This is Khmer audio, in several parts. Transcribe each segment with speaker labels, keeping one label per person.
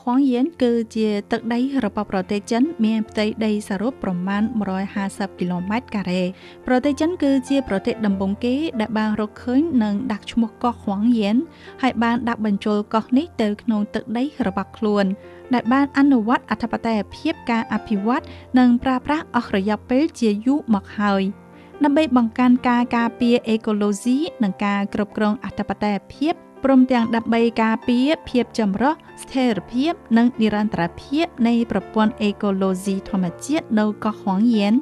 Speaker 1: ខ្វងយៀនគឺជាទឹកដីរបស់ប្រទេសចិនមានផ្ទៃដីសរុបប្រមាណ150គីឡូម៉ែត្រការ៉េប្រទេសចិនគឺជាប្រទេសដំបូងគេដែលបានរកឃើញនិងដាក់ឈ្មោះកោះខ្វងយៀនហើយបានដាក់បញ្ចូលកោះនេះទៅក្នុងទឹកដីរបស់ខ្លួនដែលបានអនុវត្តអធិបតេយ្យភាពការអភិវឌ្ឍនិងប្រើប្រាស់អស់រយៈពេលជាយូរមកហើយដើម្បីបង្កើនការការពារអេកូឡូស៊ីនិងការគ្រប់គ្រងអធិបតេយ្យភាពព្រមទាំងដើម្បីការពារភាពចម្រុះស្ថិរភាពនិងនិរន្តរភាពនៃប្រព័ន្ធអេកូឡូស៊ីធម្មជាតិនៅកោះខ្វងយៀន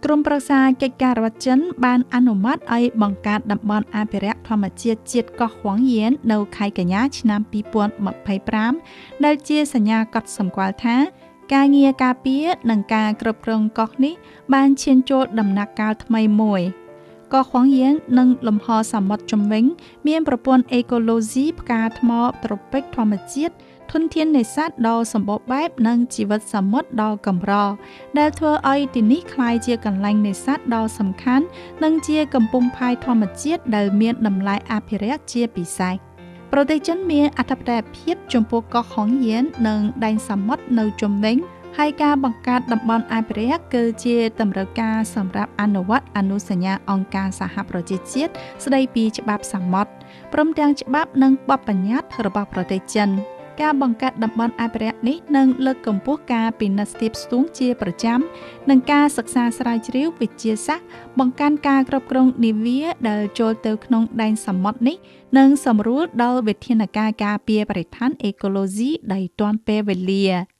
Speaker 1: ក្រុមប្រឹក្សាកិច្ចការរដ្ឋចិនបានអនុម័តឲ្យបង្កើតតំបន់អភិរក្សធម្មជាតិជាតិកោះខ្វងយៀននៅខែកញ្ញាឆ្នាំ2025ដែលជាសញ្ញាកត់សម្គាល់ថាការងារការពារនិងការគ្រប់គ្រងកោះនេះបានឈានចូលដំណាក់កាលថ្មីមួយកោះខ្វងយៀននិងលំហសមុទ្រជំវិញមានប្រព័ន្ធអេកូឡូស៊ីផ្កាថ្មត្រូពិកធម្មជាតិធនធាននេសាទដ៏សម្បូរបែបនិងជីវិតសមុទ្រដ៏កម្រដែលធ្វើឲ្យទីនេះក្លាយជាកន្លែងនេសាទដ៏សំខាន់និងជាកំពង់ផែធម្មជាតិដែលមានតម្លៃអភិរក្សជាពិសេសប្រទេសចិនមានអធិបតេយ្យភាពចំពោះកោះខ្វងយៀននិងដែនសមុទ្រនៅជុំវិញហើយការបង្កើតតំបន់អភិរក្សគឺជាតម្រូវការសម្រាប់អនុវត្តអនុសញ្ញាអង្គការសហប្រជាជាតិស្តីពីច្បាប់សមុទ្រព្រមទាំងច្បាប់និងបទបញ្ញត្តិរបស់ប្រទេសចិនការបង្កើតតំបន់អភិរក្សនេះនឹងលើកកម្ពស់ការពិនិត្យស្ទាបស្ទង់ជាប្រចាំនិងការសិក្សាស្រាវជ្រាវវិទ្យាសាស្ត្របង្កើនការគ្រប់គ្រងនាវាដែលចូលទៅក្នុងដែនសមុទ្រនេះនិងសម្រួលដល់វិធានការការពារបរិស្ថានអេកូឡូស៊ីដោយទាន់ពេលវេលា